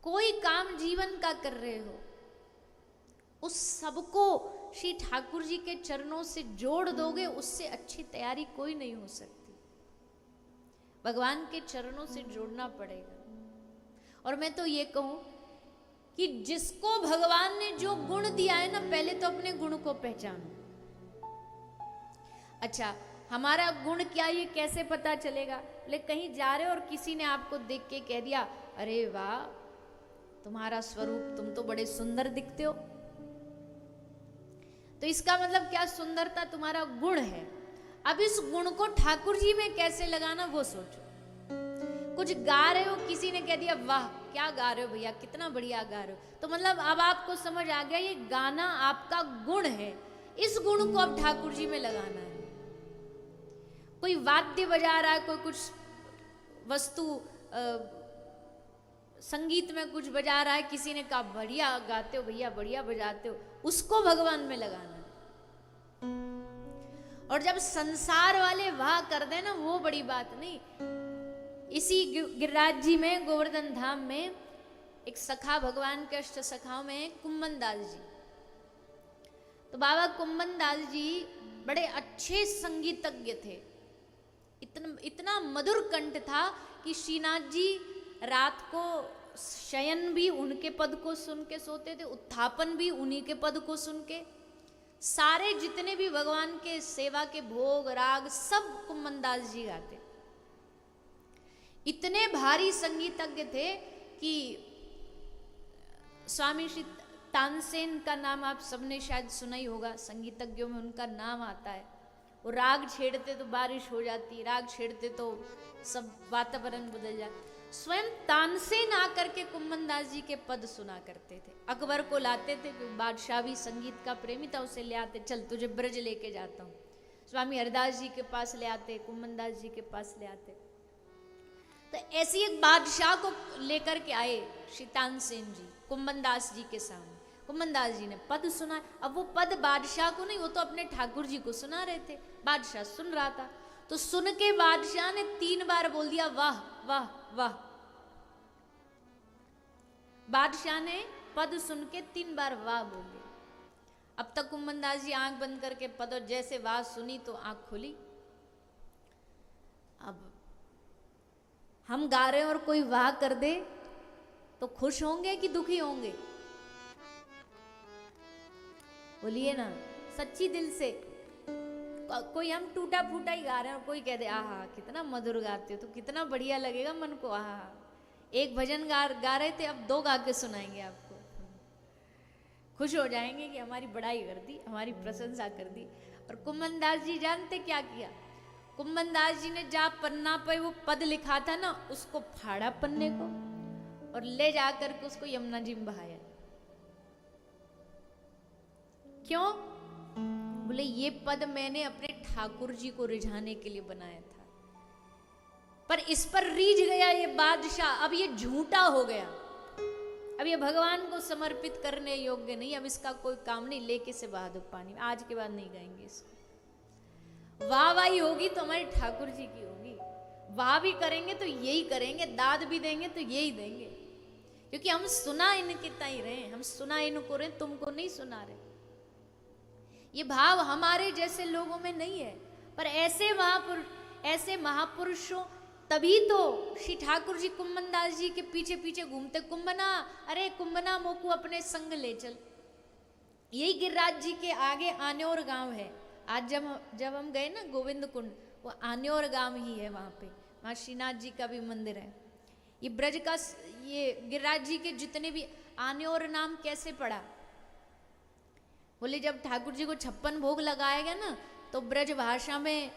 कोई काम जीवन का कर रहे हो, उस सबको श्री ठाकुर जी के चरणों से जोड़ दोगे, उससे अच्छी तैयारी कोई नहीं हो सकती। भगवान के चरणों से जोड़ना पड़ेगा। और मैं तो ये कहूं कि जिसको भगवान ने जो गुण दिया है ना, पहले तो अपने गुण को पहचानो। अच्छा, हमारा गुण क्या, ये कैसे पता चलेगा? ले कहीं जा रहे हो और किसी ने आपको देख के कह दिया, अरे वाह तुम्हारा स्वरूप, तुम तो बड़े सुंदर दिखते हो, तो इसका मतलब क्या? सुंदरता तुम्हारा गुण है। अब इस गुण को ठाकुर जी में कैसे लगाना वो सोचो। कुछ गा रहे हो, किसी ने कह दिया वाह क्या गा रहे हो भैया, कितना बढ़िया गा रहे हो, तो मतलब अब आपको समझ आ गया ये गाना आपका गुण है, इस गुण को अब ठाकुर जी में लगाना है। कोई वाद्य बजा रहा है, कोई कुछ वस्तु संगीत में कुछ बजा रहा है, किसी ने कहा बढ़िया गाते हो भैया, बढ़िया बजाते हो, उसको भगवान में लगाना है। और जब संसार वाले वाह कर दे ना, वो बड़ी बात नहीं। इसी गिरिराज जी में, गोवर्धन धाम में, एक सखा, भगवान के अष्ट सखाओं में कुम्मन दास जी, तो बाबा कुम्मन दास जी बड़े अच्छे संगीतज्ञ थे। इतना मधुर कंठ था कि श्रीनाथ जी रात को शयन भी उनके पद को सुन के सोते थे, उत्थापन भी उन्हीं के पद को सुन के, सारे जितने भी भगवान के सेवा के भोग राग सब कुम्मन दास जी गाते। इतने भारी संगीतज्ञ थे कि स्वामी श्री तानसेन का नाम आप सबने शायद सुना ही होगा, संगीतज्ञों में उनका नाम आता है। वो राग छेड़ते तो बारिश हो जाती, राग छेड़ते तो सब वातावरण बदल जाता। स्वयं तानसेन आकर के कुम्मन दास जी के पद सुना करते थे। अकबर को लाते थे, क्योंकि बादशाह भी संगीत का प्रेमी था, उसे ले आते, चल तुझे ब्रज लेके जाता हूँ। स्वामी हरदास जी के पास ले आते, कुम्मन दास जी के पास ले आते। तो ऐसी एक बादशाह को लेकर के आए श्री तानसेन जी कुम्मन दास जी के सामने। कुम्मन दास जी ने पद सुना। अब वो पद बादशाह को नहीं, वो तो अपने ठाकुर जी को सुना रहे थे। बादशाह सुन रहा था, तो सुन के बादशाह ने 3 बार बोल दिया वाह वाह वाह। बादशाह ने पद सुन के 3 बार वाह बोल दिया। अब तक कुम्मन दास जी आंख बंद करके पद, और जैसे वाह सुनी तो आंख खुली। अब हम गा रहे हैं और कोई वाह कर दे तो खुश होंगे कि दुखी होंगे? बोलिए ना सच्ची दिल से। कोई हम टूटा फूटा ही गा रहे हैं और कोई कह दे आहा कितना मधुर गाते हो, तो कितना बढ़िया लगेगा मन को। आहा, एक भजन गा रहे थे, अब 2 गा के सुनाएंगे आपको, खुश हो जाएंगे कि हमारी बड़ाई कर दी, हमारी प्रशंसा कर दी। और कुम्मन दास जी जानते क्या किया? कुम्मन दास जी ने जहाँ पन्ना पे वो पद लिखा था ना, उसको फाड़ा पन्ने को और ले जाकर के उसको यमुना जी में बहाया। क्यों? बोले ये पद मैंने अपने ठाकुर जी को रिझाने के लिए बनाया था, पर इस पर रीझ गया ये बादशाह, अब ये झूठा हो गया, अब ये भगवान को समर्पित करने योग्य नहीं, अब इसका कोई काम नहीं, लेके से बहा दो पानी में, आज के बाद नहीं गाएंगे इसको। वाह वाही होगी तो हमारे ठाकुर जी की होगी, वाह भी करेंगे तो यही करेंगे, दाद भी देंगे तो यही देंगे, क्योंकि हम सुना इनके ताई रहे, हम सुना इनको रहे, तुमको नहीं सुना रहे। ये भाव हमारे जैसे लोगों में नहीं है, पर ऐसे महापुरुषों, तभी तो श्री ठाकुर जी कुम्मन दास जी के पीछे पीछे घूमते, कुम्बना अरे कुम्बना मोकू अपने संग ले चल। यही गिरिराज जी के आगे आन्योर गांव है। आज जब हम गए ना गोविंद कुंड, वो आन्योर गांव ही है, वहाँ श्रीनाथ जी का भी मंदिर है। ये ब्रज का, ये गिरिराज जी के जितने भी, आन्योर नाम कैसे पड़ा? बोले जब ठाकुर जी को 56 भोग लगाया गया ना, तो ब्रज भाषा में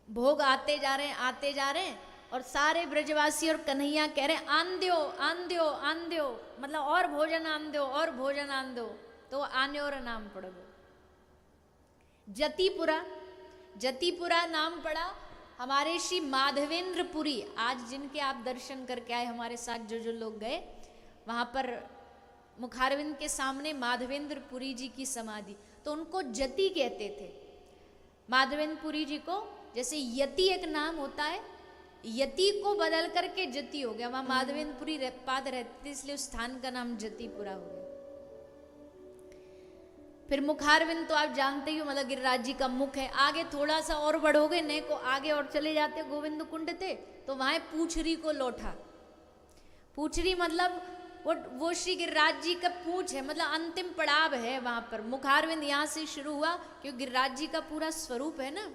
भोग आते जा रहे हैं, और सारे ब्रजवासी और कन्हैया कह रहे हैं आन दो आन दो आन दो, मतलब और भोजन आन दो और भोजन आन दो, तो आन्योर नाम पड़ गया। जतिपुरा नाम पड़ा हमारे श्री माधवेंद्रपुरी। आज जिनके आप दर्शन करके आए हमारे साथ, जो लोग गए, वहां पर मुखारविंद के सामने माधवेंद्रपुरी जी की समाधि, तो उनको जति कहते थे। माधवेंद्रपुरी जी को, जैसे यति एक नाम होता है, यति को बदल करके जति हो गया। वहां माधवेंद्रपुरी पाद रहते थे, इसलिए उस स्थान का नाम जतिपुरा हो गया। फिर मुखारविंद तो आप जानते ही हो, मतलब गिरिराज जी का मुख है। आगे थोड़ा सा और बढ़ोगे ने को आगे और चले जाते, गोविंद कुंड थे, तो वहां पूछरी को लोठा। पूछरी मतलब वो श्री गिरिराज जी का पूछ है, मतलब अंतिम पड़ाव है वहां पर। मुखारविंद यहां से शुरू हुआ, क्योंकि गिरिराज जी का पूरा स्वरूप है ना,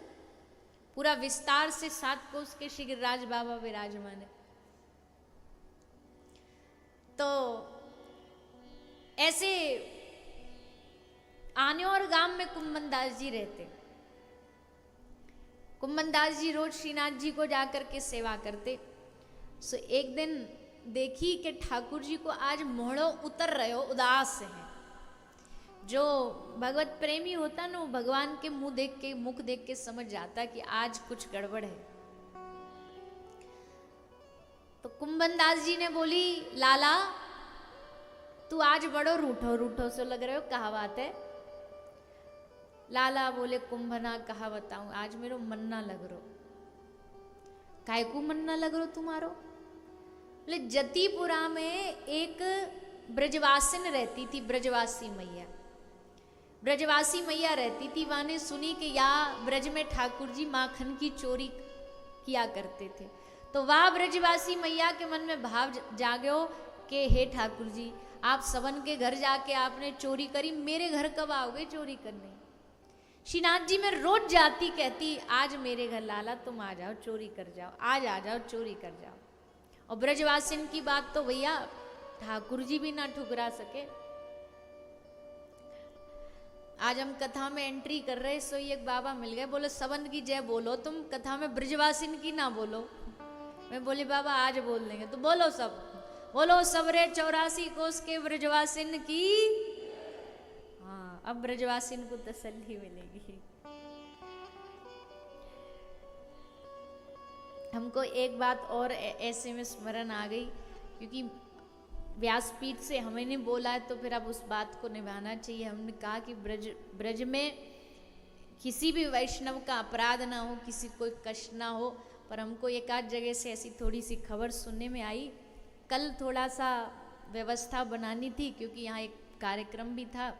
पूरा विस्तार से 7 कोस के श्री गिरिराज बाबा विराजमान है। तो ऐसे आन्योर गांव में कुम्भन दास जी रहते। कुम्भन दास जी रोज श्रीनाथ जी को जाकर के सेवा करते। सो एक दिन देखी कि ठाकुर जी को आज मोहड़ो उतर रहे हो, उदास है। जो भगवत प्रेमी होता ना, वो भगवान के मुंह देख के, मुख देख के समझ जाता कि आज कुछ गड़बड़ है। तो कुम्भन दास जी ने बोली, लाला तू आज बड़ो रूठो रूठो से लग रहे हो, कहा बात है? लाला बोले, कुंभना कहा बताऊं, आज मेरो मन ना लग रो। काय को मन ना लग रो तुम्हारो? बोले जतिपुरा में एक ब्रजवासिन रहती थी, ब्रजवासी मैया। ब्रजवासी मैया रहती थी, वहां ने सुनी कि या ब्रज में ठाकुर जी माखन की चोरी किया करते थे। तो वह ब्रजवासी मैया के मन में भाव जागो कि हे ठाकुर जी, आप सबन के घर जाके आपने चोरी करी, मेरे घर कब आओगे चोरी करने? श्रीनाथ जी मैं रोज जाती, कहती आज मेरे घर लाला तुम आ जाओ, चोरी कर जाओ, आज आ जाओ, चोरी कर जाओ। और ब्रजवासिन की बात तो भैया ठाकुर जी भी ना ठुकरा सके। आज हम कथा में एंट्री कर रहे, सो एक बाबा मिल गए, बोले सबन की जय बोलो, तुम कथा में ब्रजवासिन की ना बोलो। मैं बोली बाबा आज बोल देंगे। तो बोलो सब, बोलो सबरे 84 कोस के ब्रजवासिन की। हाँ, अब ब्रजवासिन को तसल्ली मिलेगी। हमको एक बात और ऐसे में स्मरण आ गई, क्योंकि व्यासपीठ से हमें नहीं बोला है, तो फिर अब उस बात को निभाना चाहिए। हमने कहा कि ब्रज में किसी भी वैष्णव का अपराध ना हो, किसी कोई कष्ट ना हो। पर हमको एक आध जगह से ऐसी थोड़ी सी खबर सुनने में आई। कल थोड़ा सा व्यवस्था बनानी थी, क्योंकि यहाँ एक कार्यक्रम भी था।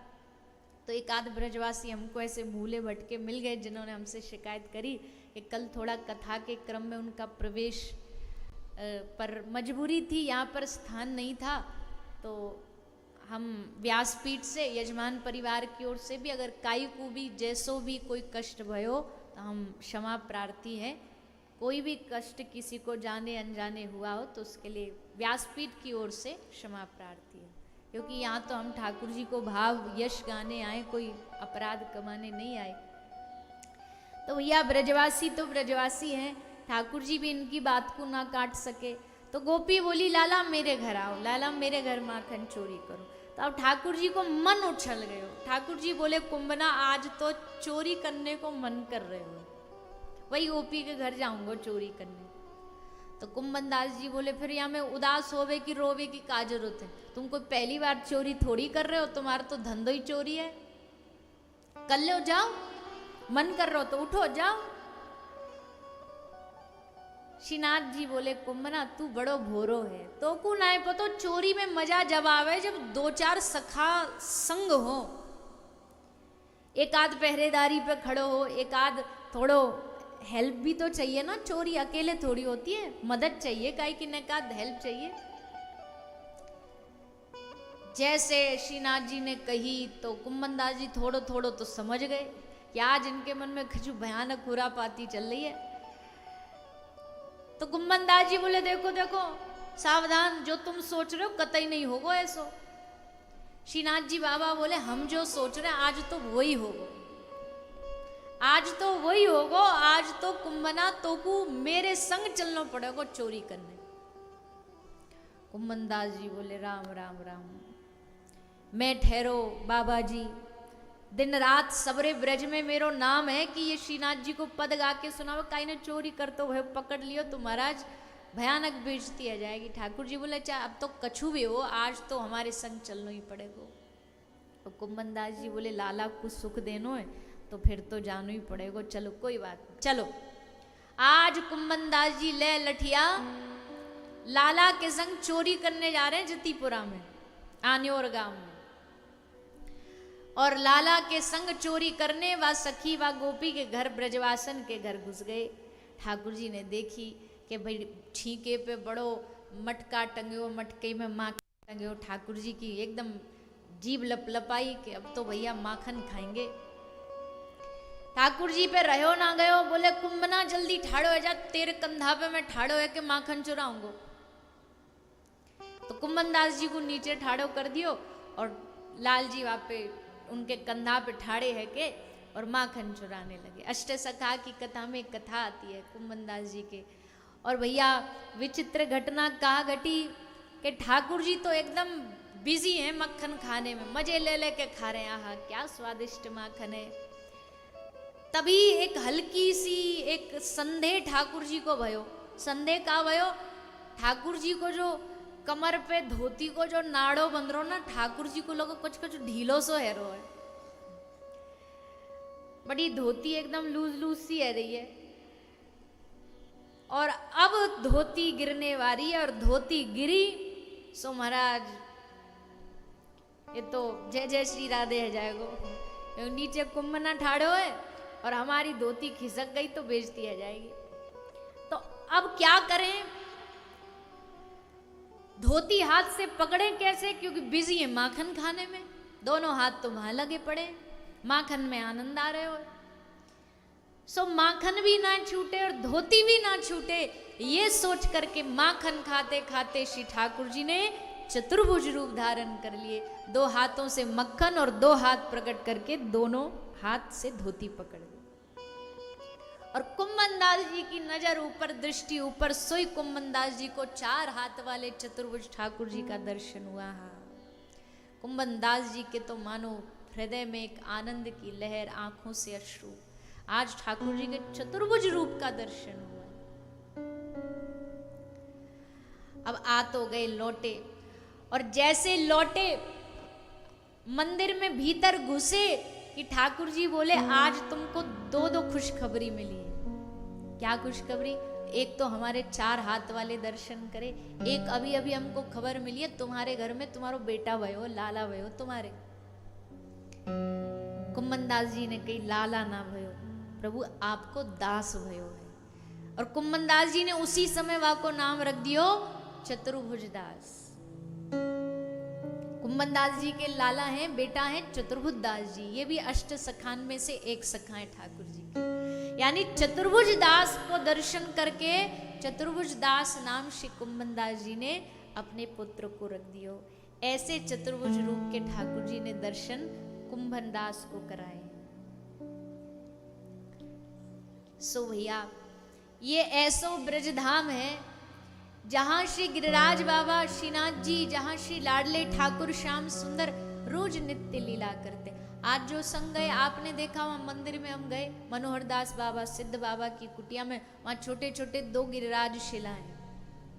तो एक आध ब्रजवासी हमको ऐसे भूले भटके मिल गए, जिन्होंने हमसे शिकायत करी कि कल थोड़ा कथा के क्रम में उनका प्रवेश पर मजबूरी थी, यहाँ पर स्थान नहीं था। तो हम व्यासपीठ से यजमान परिवार की ओर से भी अगर काई को भी जैसो भी कोई कष्ट भयो, तो हम क्षमा प्रार्थी हैं। कोई भी कष्ट किसी को जाने अनजाने हुआ हो तो उसके लिए व्यासपीठ की ओर से क्षमा प्रार्थी है, क्योंकि यहाँ तो हम ठाकुर जी को भाव यश गाने आए, कोई अपराध कमाने नहीं आए। तो भैया ब्रजवासी तो ब्रजवासी हैं, ठाकुर जी भी इनकी बात को ना काट सके। तो गोपी बोली लाला मेरे घर आओ, लाला मेरे घर माखन चोरी करो। तो अब ठाकुर जी को मन उछल गए हो। ठाकुर जी बोले कुंभना आज तो चोरी करने को मन कर रहे हो, वही गोपी के घर जाऊंगा चोरी करने। तो कुंभन दास जी बोले फिर यहाँ में उदास होवे कि रोवे की का जरूरत है? तुम कोई पहली बार चोरी थोड़ी कर रहे हो, तुम्हारा तो धंधो ही चोरी है। कर लो, जाओ, मन कर रहे हो तो उठो जाओ। श्रीनाथ जी बोले कुंभना तू बड़ो भोरो है, तो को ना पतो चोरी में मजा जब आवे जब 2-4 सखा संग हो, एक आध पहरेदारी पे खड़ो हो, एक आध थोड़ो हेल्प भी तो चाहिए ना। चोरी अकेले थोड़ी होती है, मदद चाहिए, काई की न का हेल्प चाहिए। जैसे श्रीनाथ जी ने कही तो कुंभन दास जी थोड़ो थोड़ो तो समझ गए कि आज इनके मन में कुछ भयानक खुरापाती चल रही है। तो कुंभन दास जी बोले देखो देखो सावधान, जो तुम सोच रहे हो कतई नहीं होगा ऐसो। श्रीनाथ जी बाबा बोले हम जो सोच रहे हैं आज तो वही होगा, आज तो वही होगा। आज तो कुंभना तो को मेरे संग चलना पड़ेगा चोरी करने। कुंभन दास जी बोले राम राम राम, मैं ठहरो बाबा जी, दिन रात सबरे ब्रज में मेरो नाम है कि ये श्रीनाथ जी को पद गा के सुनाओ, काई ने चोरी कर तो वह पकड़ लियो तो महाराज भयानक बेइज्जती आ जाएगी। ठाकुर जी बोले चाहे अब तो कछु भी हो, आज तो हमारे संग चलना ही पड़ेगा। तो कुंभन दास जी बोले लाला को सुख देनो है तो फिर तो जानो ही पड़ेगा, चलो कोई बात नहीं, चलो। आज कुंभन दास जी ले लठिया लाला के संग चोरी करने जा रहे हैं जतीपुरा में, आन्योर गांव में। और लाला के संग चोरी करने व सखी व गोपी के घर, ब्रजवासन के घर घुस गए। ठाकुर जी ने देखी कि भाई ठीके पे बड़ो मटका टंग्यो, मटके में माखन टंग्यो। ठाकुर जी की एकदम जीभ लपलपाई कि अब तो भैया माखन खाएंगे। ठाकुर जी पे रहो ना गयो, बोले कुंभना जल्दी ठाड़ो है जा, तेरे कंधा पे मैं ठाड़ो है कि माखन चुराऊंगो। तो कुंभन दास जी को नीचे ठाड़ो कर दियो और लाल जी वहाँ पे उनके कंधा पे ठाड़े है के और माखन चुराने लगे। अष्ट सखा की कथा में एक कथा आती है कुंभन दास जी के। और भैया विचित्र घटना कहाँ घटी कि ठाकुर जी तो एकदम बिजी हैं मक्खन खाने में, मजे ले ले के खा रहे हैं, आहा क्या स्वादिष्ट माखन है। तभी एक हल्की सी एक संदेह ठाकुर जी को भयो। संदेह का भयो, ठाकुर जी को जो कमर पे धोती को जो नाड़ो बंध रो ना, ठाकुर जी को लोगो कुछ कुछ ढीलो सो है रो है, बड़ी धोती एकदम लूज लूज सी है रही है। और अब धोती गिरने वाली है और धोती गिरी सो महाराज ये तो जय जय श्री राधे है जाएगो। नीचे कुंभना ठाड़ो है और हमारी धोती खिसक गई तो बेइज्जती है जाएगी। तो अब क्या करें, धोती हाथ से पकड़े कैसे, क्योंकि बिजी है माखन खाने में, दोनों हाथ तो वहां लगे पड़े, माखन में आनंद आ रहे हो। सो माखन भी ना छूटे और धोती भी ना छूटे, ये सोच करके माखन खाते खाते श्री ठाकुर जी ने चतुर्भुज रूप धारण कर लिए। दो हाथों से मक्खन और दो हाथ प्रकट करके दोनों हाथ से धोती पकड़ ली। और कुंभन दास जी की नजर ऊपर, दृष्टि ऊपर, सोई कुंभन दास जी को चार हाथ वाले चतुर्भुज ठाकुर जी का दर्शन हुआ। कुंभन दास जी के तो मानो हृदय में एक आनंद की लहर, आंखों से अश्रु। आज ठाकुर जी के चतुर्भुज रूप का दर्शन हुआ। अब आ तो गए लौटे, और जैसे लौटे मंदिर में भीतर घुसे कि ठाकुर जी बोले आज तुमको दो दो खुशखबरी मिली है। क्या खुशखबरी? एक तो हमारे चार हाथ वाले दर्शन करे, एक अभी अभी हमको खबर मिली है तुम्हारे घर में तुम्हारो बेटा भयो, लाला भयो तुम्हारे। कुंभन दास जी ने कही लाला ना भयो प्रभु, आपको दास भयो है। और कुंभन दास जी ने उसी समय वह को नाम रख दियो चतुर्भुज दास। कुंभन दास जी के लाला हैं, बेटा है चतुर्भुज दास जी। ये भी अष्ट सखान में से एक सखा है ठाकुर जी के। यानी चतुर्भुज दास को दर्शन करके चतुर्भुज दास नाम श्री कुंभन दास जी ने अपने पुत्र को रख दियो। ऐसे चतुर्भुज रूप के ठाकुर जी ने दर्शन कुंभन दास को कराए। सो भैया ये ऐसो ब्रजधाम है जहां श्री गिरिराज बाबा श्रीनाथ जी, जहां श्री लाडले ठाकुर श्याम सुंदर रोज नित्य लीला करते। आज जो संग गए आपने देखा, वहां मंदिर में हम गए, मनोहर दास बाबा सिद्ध बाबा की कुटिया में, वहां छोटे छोटे दो गिरिराज शिलाएं,